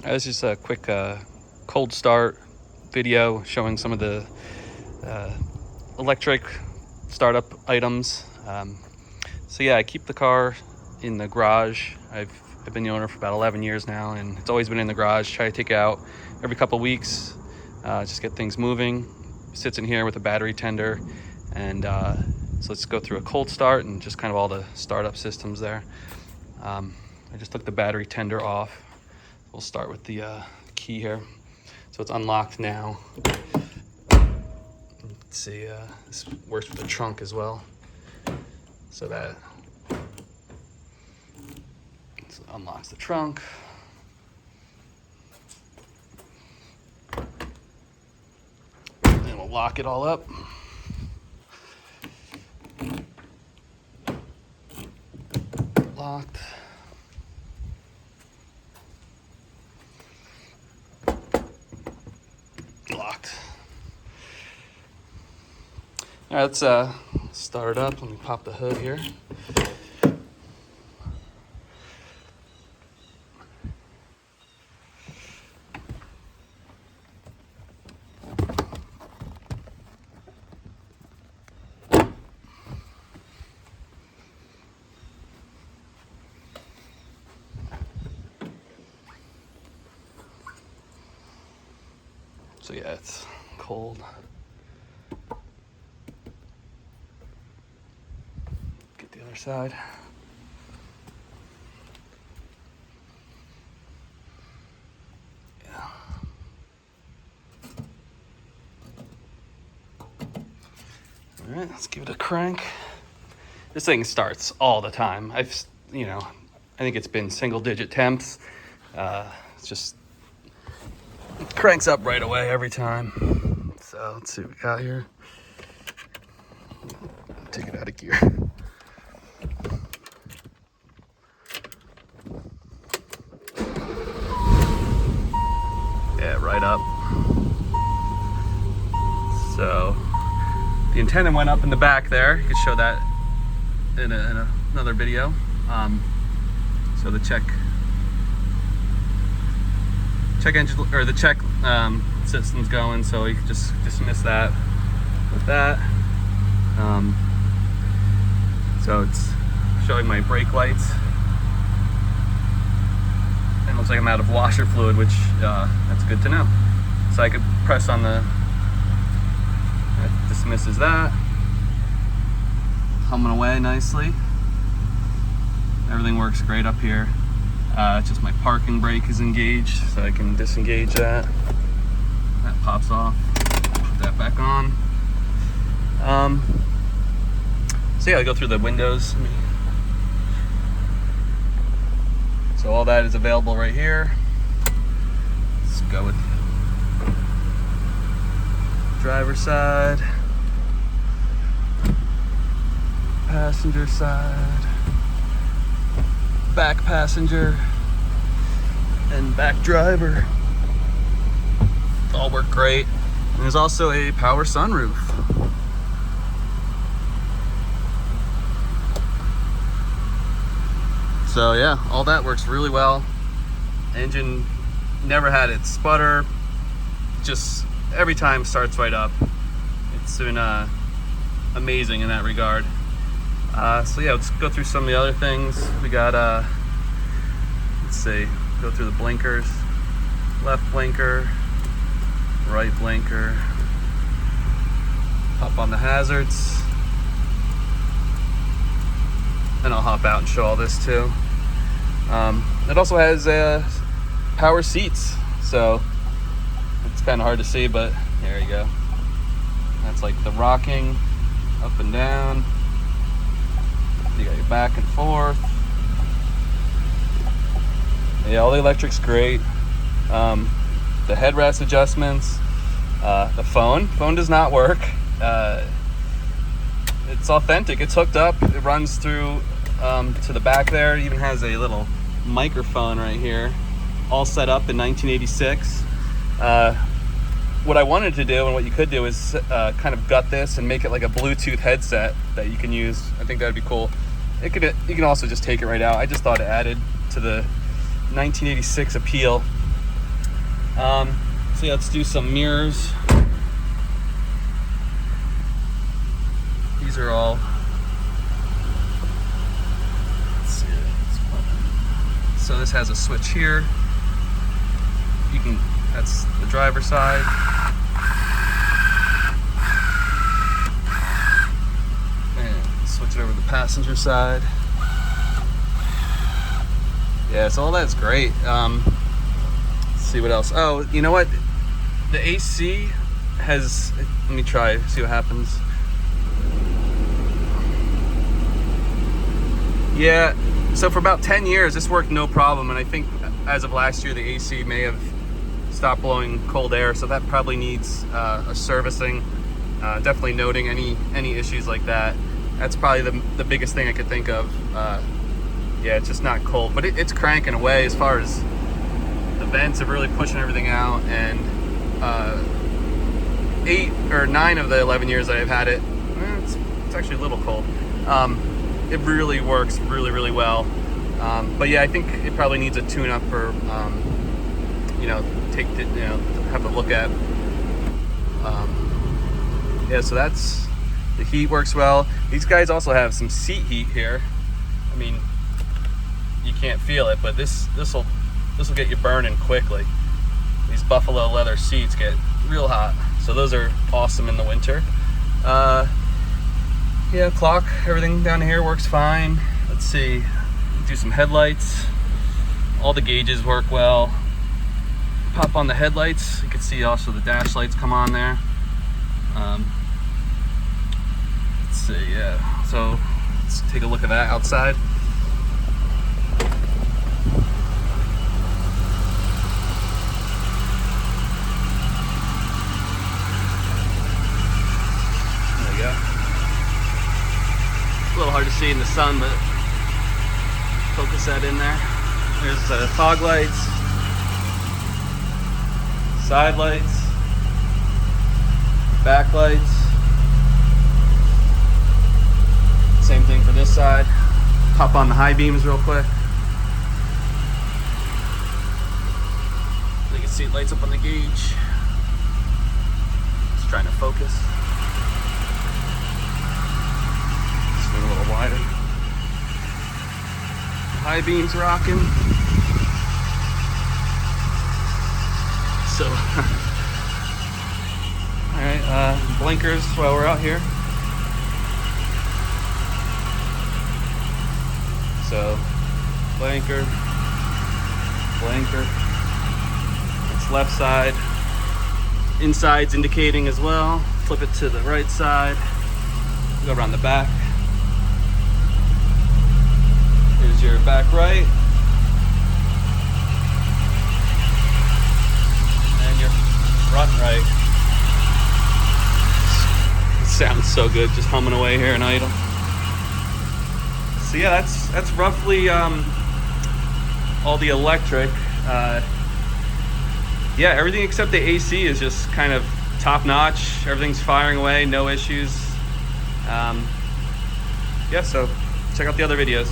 This is just a quick cold start video showing some of the electric startup items. So yeah, I keep the car in the garage. I've been the owner for about 11 years now, and it's always been in the garage. Try to take it out every couple of weeks, just get things moving. Sits in here with a battery tender, and so let's go through a cold start and just kind of all the startup systems there. I just took the battery tender off. We'll start with the key here. So it's unlocked now. Let's see, this works with the trunk as well. So that unlocks the trunk. Then we'll lock it all up. Locked. Locked. All right, let's start it up. Let me pop the hood here. So yeah, it's cold. Get the other side. Yeah. All right, let's give it a crank. This thing starts all the time. I think it's been single-digit temps. It's just it cranks up right away every time. So let's see what we got here. Take it out of gear. Yeah, right up. So the antenna went up in the back there. You could show that in another video. So the check engine, or the check system's going, so you can just dismiss that with that. So it's showing my brake lights, and it looks like I'm out of washer fluid, which that's good to know. So I could press on that dismisses that. Humming away nicely. Everything works great up here. It's just my parking brake is engaged, so I can disengage that. That pops off. Put that back on. So yeah, I'll go through the windows. So all that is available right here. Let's go with driver's side, passenger side, back passenger, and back driver. All work great. And there's also a power sunroof. So yeah, all that works really well. Engine never had it sputter. Just every time starts right up. It's been amazing in that regard. So yeah, let's go through some of the other things. We got, let's see, go through the blinkers. Left blinker, right blinker. Hop on the hazards. And I'll hop out and show all this too. It also has power seats, so it's kind of hard to see, but there you go. That's like the rocking up and down. You got your back and forth. Yeah, all the electric's great. The headrest adjustments. The phone does not work. It's authentic. It's hooked up. It runs through to the back there. It even has a little microphone right here, all set up in 1986. What I wanted to do, and what you could do, is kind of gut this and make it like a Bluetooth headset that you can use. I think that'd be cool. You can also just take it right out. I just thought it added to the 1986 appeal. So yeah, let's do some mirrors. These are all, let's see, so this has a switch here. You can, that's the driver's side. And switch it over to the passenger side. Yeah, so all that's great. Let's see what else. Oh, you know what? The AC has, let me try, see what happens. Yeah, so for about 10 years, this worked no problem. And I think as of last year, the AC may have stopped blowing cold air. So that probably needs a servicing. Definitely noting any issues like that. That's probably the biggest thing I could think of. Yeah, it's just not cold, but it's cranking away as far as the vents are really pushing everything out. And 8 or 9 of the 11 years that I've had it, it's actually a little cold. It really works really well. But yeah, I think it probably needs a tune-up for, have a look at. Yeah, so that's, the heat works well. These guys also have some seat heat here. I mean, you can't feel it, but this will get you burning quickly. These buffalo leather seats get real hot, so those are awesome in the winter. Yeah, clock, everything down here works fine. Let's see, do some headlights. All the gauges work well. Pop on the headlights. You can see also the dash lights come on there. Let's see, yeah. So let's take a look at that outside. There we go. A little hard to see in the sun, but focus that in there. There's the fog lights, side lights, back lights. Same thing for this side. Pop on the high beams real quick. You can see it lights up on the gauge. Just trying to focus. Swing a little wider. High beams rocking. So, all right, blinkers while we're out here. So, blinker, blinker. It's left side. Inside's indicating as well. Flip it to the right side. Go around the back. Here's your back right. And your front right. It sounds so good just humming away here in idle. So yeah, that's roughly all the electric. Yeah, everything except the AC is just kind of top notch. Everything's firing away, no issues. Yeah, so check out the other videos.